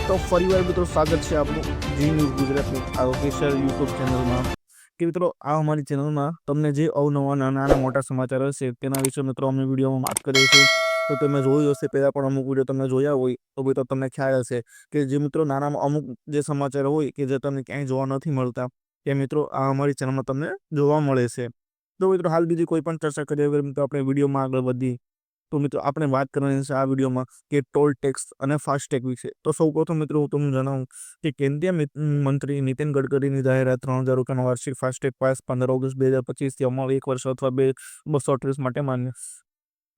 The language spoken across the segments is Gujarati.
તો ફરીવાર મિત્રો સ્વાગત છે આપણું જી ન્યૂઝ ગુજરાતની આ ઓફિશિયલ યુટ્યુબ ચેનલમાં કે મિત્રો આ અમારી ચેનલમાં તમને જે અવનવા નાના મોટા સમાચાર હશે તેના વિશે મિત્રો અમે વિડીયોમાં વાત કરીએ છીએ. તો તમે જોયું હશે પહેલાં પણ અમુક વિડીયો તમે જોયા હોય તો ભાઈ તો તમને ખ્યાલ હશે કે જે મિત્રો નાનામાં અમુક જે સમાચાર હોય કે જે તમને ક્યાંય જોવા નથી મળતા તે મિત્રો આ અમારી ચેનલમાં તમને જોવા મળે છે. તો મિત્રો હાલ બીજી કોઈ પણ ચર્ચા કરીએ વગર મિત્રો આપણે વિડીયોમાં આગળ વધીએ તો મિત્રો આપણે વાત કરવાની છે આ વિડીયોમાં કે ટોલ ટેક્સ અને ફાસ્ટેગ વિશે. તો સૌપ્રથમ મિત્રો હું તમને જણાવું કે કેન્દ્રીય મંત્રી નીતિન ગડકરીની જાહેરાત 3000 રૂપિયાનો વાર્ષિક ફાસ્ટેગ પાસ 15 ઓગસ્ટ 2025થી અમલ 1 વર્ષ અથવા 238 માટે માન્ય.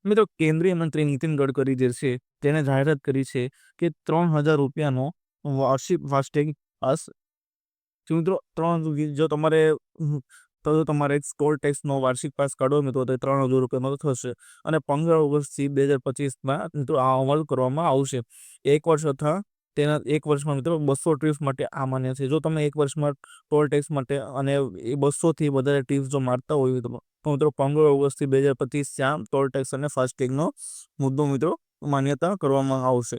મિત્રો કેન્દ્રીય મંત્રી નીતિન ગડકરી જે છે તેને જાહેરાત કરી છે કે 3000 રૂપિયાનો વાર્ષિક ફાસ્ટેગ પાસ. મિત્રો જો તમારે ટોલ ટેક્સનો વાર્ષિક પાસ કાઢવો મિત્રો તો 3000 રૂપિયાનો થશે અને 15 ઓગસ્ટથી 2025માં મિત્રો આ અમલ કરવામાં આવશે. 1 વર્ષ અથવા તેના 1 વર્ષમાં મિત્રો 230 માટે આ માન્ય છે. જો તમે 1 વર્ષમાં ટોલ ટેક્સ માટે અને એ 200થી વધારે ટ્રીપ્સ જો મારતા હોય તો મિત્રો 15 ઓગસ્ટથી 2025 ત્યાં ટોલ ટેક્સ અને ફાસ્ટેગનો મુદ્દો મિત્રો માન્યતા કરવામાં આવશે.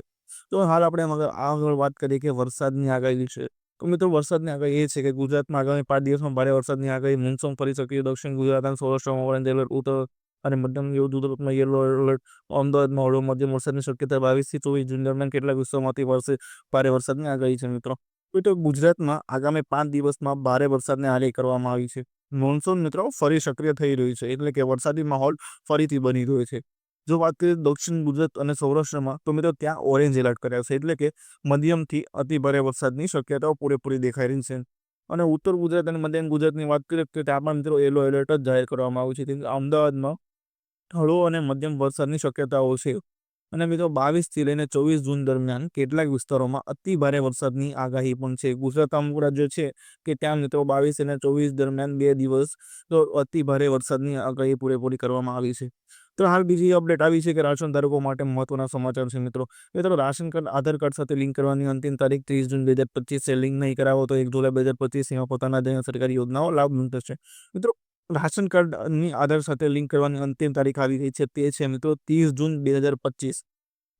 તો હાલ આપણે આગળ વાત કરીએ કે વરસાદની આગાહી છે. તો મિત્રો વરસાદની આગાહી એ છે કે ગુજરાતમાં આગામી 5 દિવસમાં ભારે વરસાદની આગાહી. મોન્સૂન ફરી સક્રિય. દક્ષિણ ગુજરાત અને સૌરાષ્ટ્રમાં ઓરેન્જ એલર્ટ, ઉત્તર અને મધ્યમ ગુજરાતમાં યલો એલર્ટ. અમદાવાદમાં હળવો મધ્યમ વરસાદની શક્યતા. 22 થી 24 જૂન દરમિયાન કેટલાક વિસ્તારોમાંથી ભારે વરસાદની આગાહી છે મિત્રો. તો ગુજરાતમાં આગામી 5 દિવસમાં ભારે વરસાદની આગાહી કરવામાં આવી છે. મોન્સૂન મિત્રો ફરી સક્રિય થઈ રહ્યું છે એટલે કે વરસાદી માહોલ ફરીથી બની રહ્યો છે. જો વાત કરીએ દક્ષિણ ગુજરાત અને સૌરાષ્ટ્રમાં તો મિત્રો ત્યાં ઓરેન્જ એલર્ટ કર્યા છે એટલે કે મધ્યમથી અતિ ભારે વરસાદની શક્યતાઓ પૂરેપૂરી દેખાઈ રહી છે. અને ઉત્તર ગુજરાત અને મધ્ય ગુજરાતની વાત કરીએ તો ત્યાં પણ મિત્રો યલો એલર્ટ જ જાહેર કરવામાં આવ્યું છે. અમદાવાદમાં હળવો અને મધ્યમ વરસાદની શક્યતાઓ છે. અને મિત્રો 22થી લઈને 24 જૂન દરમિયાન કેટલાક વિસ્તારોમાં અતિ ભારે વરસાદની આગાહી પણ છે. ગુજરાત અમુક રાજ્યો છે કે ત્યાં મિત્રો 22 અને 24 દરમિયાન 2 દિવસ તો અતિ ભારે વરસાદની આગાહી પૂરેપૂરી કરવામાં આવી છે. તો હાલ બીજી અપડેટ આવી છે કે રાશન ધારકો માટે મહત્વના સમાચાર છે મિત્રો. રાશન કાર્ડ આધાર કાર્ડ સાથે લિંક કરવાની અંતિમ તારીખ 30 જૂન 2025 છે. લિંક નહીં કરાવો તો 1 જુલાઈ 2025 પોતાના સરકારી યોજનાઓ લાભ મળશે. મિત્રો રાશન કાર્ડની આધાર સાથે લિંક કરવાની અંતિમ તારીખ આવી ગઈ છે તે છે મિત્રો 30 જૂન 2025.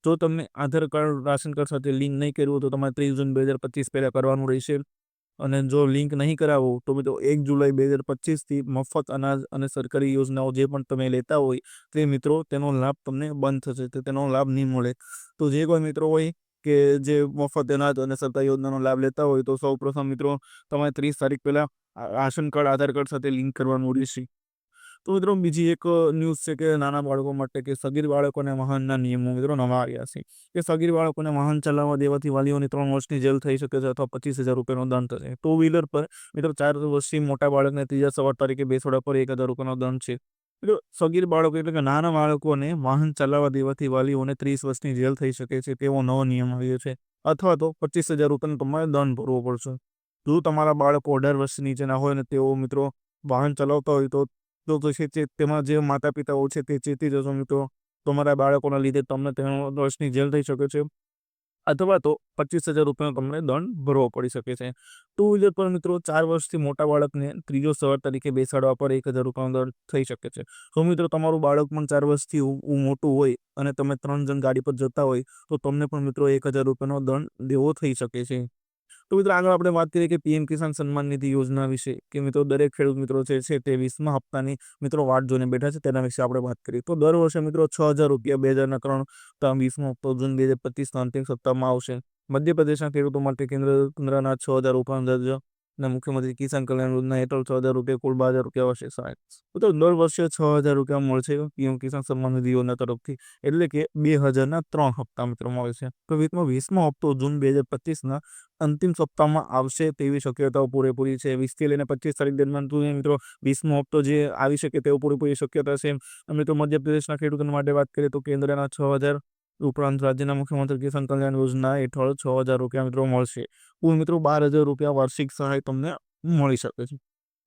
જો તમે આધાર કાર્ડ રાશન કાર્ડ સાથે લિંક નહીં કર્યું તો તમારે 30 જૂન 2025 પહેલાં કરવાનું રહેશે. અને જો લિંક નહીં કરાવો તો મિત્રો 1 જુલાઈ 2025થી મફત અનાજ અને સરકારી યોજનાઓ જે પણ તમે લેતા હોય તે મિત્રો તેનો લાભ તમને બંધ થશે, તો તેનો લાભ નહીં મળે. તો જે કોઈ મિત્રો હોય કે જે મફત અનાજ અને સરકારી યોજનાનો લાભ લેતા હોય તો સૌપ્રથમ મિત્રો તમારે 30 તારીખ પહેલાં રાશન કાર્ડ આધાર કાર્ડ સાથે લિંક કરવાનું રહેશે. તો મિત્રો બીજી એક ન્યૂઝ છે કે નાના બાળકો માટે કે સગીર બાળકોને વાહનના નિયમો મિત્રો નવા આવ્યા છે કે સગીર બાળકોને વાહન ચલાવવા દેવાથી વાલીઓની 3 વર્ષની જેલ થઈ શકે છે અથવા 25,000 રૂપિયાનો દંડ થશે. ટુ વ્હીલર પર મિત્રો 4 વર્ષથી મોટા બાળકને ત્રીજા સવાર તારીખે બેસવાડા પર 1,000 રૂપિયાનો દંડ છે. મિત્રો સગીર બાળકો એટલે કે નાના બાળકોને વાહન ચલાવવા દેવાથી વાલીઓને 30 વર્ષની જેલ થઈ શકે છે તેવો નવો નિયમ આવ્યો છે. અથવા તો 25,000 રૂપિયાનો તમારે દંડ ભરવો પડશે. જો તમારા બાળકો 18 વર્ષથી નીચેના હોય અને તેઓ મિત્રો વાહન ચલાવતા હોય તો તેમાં જે માતા પિતાઓ છે તે ચેતી જશો મિત્રો. તમારા બાળકોના લીધે તમને 3 વર્ષની જેલ થઈ શકે છે અથવા તો 25,000 રૂપિયાનો તમને દંડ ભરવો પડી શકે છે. ટુ વ્હીલર પર મિત્રો 4 વર્ષથી મોટા બાળકને ત્રીજો સવાર તરીકે બેસાડવા પર 1,000 રૂપિયાનો દંડ થઈ શકે છે. તો મિત્રો તમારું બાળક પણ 4 વર્ષથી મોટું હોય અને તમે 3 જણ ગાડી પર જતા હોય તો તમને પણ મિત્રો 1,000 રૂપિયાનો દંડ દેવો થઈ શકે છે. તો મિત્રો આગળ આપણે વાત કરીએ કે પીએમ કિસાન સન્માન નિધિ યોજના વિશે કે મિત્રો દરેક ખેડૂત મિત્રો છે તે 20મા હપ્તાની મિત્રો વાટ જોઈને બેઠા છે તેના વિશે આપણે વાત કરીએ તો દર વર્ષે મિત્રો 6,000 રૂપિયા 2003 20મો હપ્તો જૂન 2025ના અંતિમ સપ્તાહમાં આવશે. મધ્યપ્રદેશના ખેડૂતો માટે કેન્દ્રના 6,000 રૂપિયાનો દરજ્જો અને મુખ્યમંત્રી કિસાન કલ્યાણ યોજના હેઠળ 6,000 રૂપિયા કુલ 12,000 રૂપિયા વર્ષે સહાય. તો દર વર્ષે 6,000 રૂપિયા મળશે પીએમ કિસાન સન્માન નિધિ યોજના તરફથી એટલે કે 2000ના 3 હપ્તા મિત્રો મળે છે. તો 20મો હપ્તો જૂન 2025ના અંતિમ સપ્તાહમાં આવશે તેવી શક્યતાઓ પૂરેપૂરી છે. 20થી લઈને 25 તારીખ દરમિયાન મિત્રો 20મો હપ્તો જે આવી શકે તેવું પૂરેપૂરી શક્યતા છે. અમે તો મધ્યપ્રદેશના ખેડૂતો માટે વાત કરીએ તો કેન્દ્રના 6,000 ઉપરાંત રાજ્યના મુખ્યમંત્રી કિસાન કલ્યાણ યોજના હેઠળ 6,000 રૂપિયા મિત્રો મળશે. કુલ મિત્રો 12,000 રૂપિયા વાર્ષિક સહાય તમને મળી શકે છે.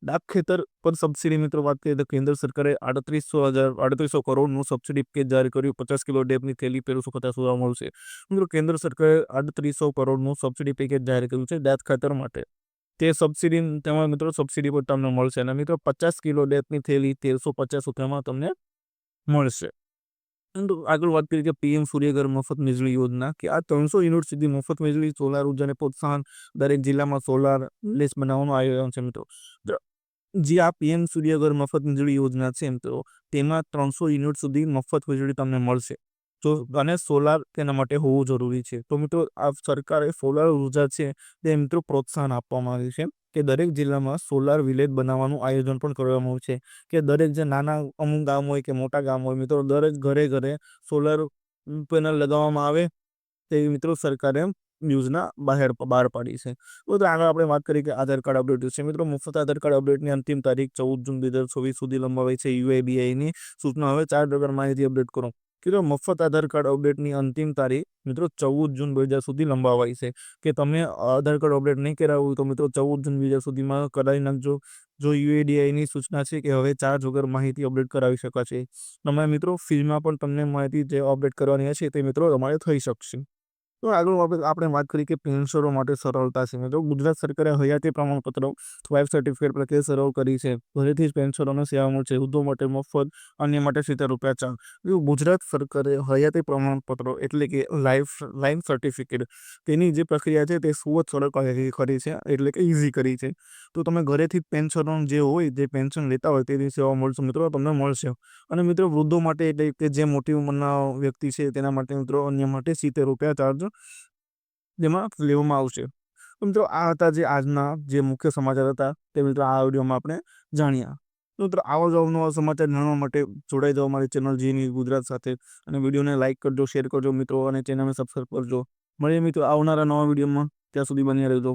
ડાક ખેતર પર સબસિડી મિત્રો વાત કરીએ તો કેન્દ્ર સરકારે 3800 કરોડનું સબસિડી પેકેજ જારી કર્યું. 50 કિલો ડેપની થેલી 1,350 સુધા મળશે. મિત્રો કેન્દ્ર સરકારે 3800 કરોડનું સબસિડી પેકેજ જાહેર કર્યું છે ડાક ખાતર માટે. તે સબસિડી તેમાં મિત્રો સબસિડી પર તમને મળશે અને મિત્રો 50 કિલો ડેપની થેલી 1,350 રૂપિયામાં તમને મળશે. પરંતુ આગળ વાત કરીએ કે પીએમ સૂર્યઘર મફત વીજળી યોજના કે આ 300 યુનિટ સુધી મફત વીજળી સોલાર ઉર્જાને પ્રોત્સાહન દરેક જિલ્લામાં સોલાર લેસ બનાવવાનું આયોજન છે મિત્રો. જે આ પીએમ સૂર્યઘર મફત વીજળી યોજના છે મિત્રો તેમાં 300 યુનિટ સુધી મફત વીજળી તમને મળશે. તો અને સોલાર તેના માટે હોવું જરૂરી છે. તો મિત્રો આ સરકારે સોલાર ઉર્જા છે તે મિત્રો પ્રોત્સાહન આપવામાં આવ્યું છે કે દરેક જિલ્લામાં સોલાર વિલેજ બનાવવાનું આયોજન પણ કરવામાં આવ્યું છે કે દરેક જે નાના અમુક ગામ હોય કે મોટા ગામ હોય મિત્રો દરેક ઘરે ઘરે સોલાર પેનલ લગાવવામાં આવે તેવી મિત્રો સરકારે યોજના બહાર પાડી છે. તો આગળ આપણે વાત કરીએ કે આધાર કાર્ડ અપડેટ છે મિત્રો. મફત આધાર કાર્ડ અપડેટની અંતિમ તારીખ 14 જૂન 2024 સુધી લંબાવાઈ છે. યુઆઈડીએઆઈની સૂચના હવે 4 પ્રકાર માહિતી અપડેટ કરો. મિત્રો મફત આધાર કાર્ડ અપડેટની અંતિમ તારીખ મિત્રો 14 જૂન 2000 સુધી લંબાવાઈ છે કે તમે આધાર કાર્ડ અપડેટ નહીં કરાવ્યું હોય તો મિત્રો 14 જૂન 2000 સુધીમાં કરાવી નાખજો. જો યુઆઈડીએઆઈની સૂચના છે કે હવે ચાર્જ વગર માહિતી અપડેટ કરાવી શકાશે. તમે મિત્રો ફીમાં પણ તમને માહિતી જે અપડેટ કરવાની હશે તે મિત્રો તમારે થઈ શકશે. તો આગળ આપણે વાત કરી કે પેન્શનરો માટે સરળતા છે મિત્રો. ગુજરાત સરકારે હયાતી પ્રમાણપત્ર વાઇફ સર્ટિફિકેટ પ્રક્રિયા સરળ કરી છે. ઘરેથી જ પેન્શનરોને સેવા મળશે. વૃદ્ધો માટે મફત, અન્ય માટે ₹70 ચાર્જ. ગુજરાત સરકારે હયાતી પ્રમાણપત્રો એટલે કે લાઈફ સર્ટિફિકેટ તેની જે પ્રક્રિયા છે તે ખૂબ જ સરળ કરી છે એટલે કે ઇઝી કરી છે. તો તમે ઘરેથી જ પેન્શનરો જે હોય જે પેન્શન લેતા હોય તેની સેવા મળશે મિત્રો તમને મળશે. અને મિત્રો વૃદ્ધો માટે એટલે કે જે મોટી ઉંમરના વ્યક્તિ છે તેના માટે મિત્રો અન્ય માટે ₹70 ચાર્જ જેમાં લેવામાં આવશે. તો મિત્રો આ હતા જે આજના જે મુખ્ય સમાચાર હતા તે મિત્રો આ વિડીયોમાં આપણે જાણ્યા. તો મિત્રો આવા જ અવનવા સમાચાર જાણવા માટે જોડાઈ જાઓ અમારી ચેનલ જી ન્યૂઝ ગુજરાત સાથે અને વિડીયોને લાઇક કરજો, શેર કરજો મિત્રો અને ચેનલને સબસ્ક્રાઈબ કરજો. મળીએ મિત્રો આવનારા નવા વિડીયોમાં. ત્યાં સુધી બન્યા રહેજો.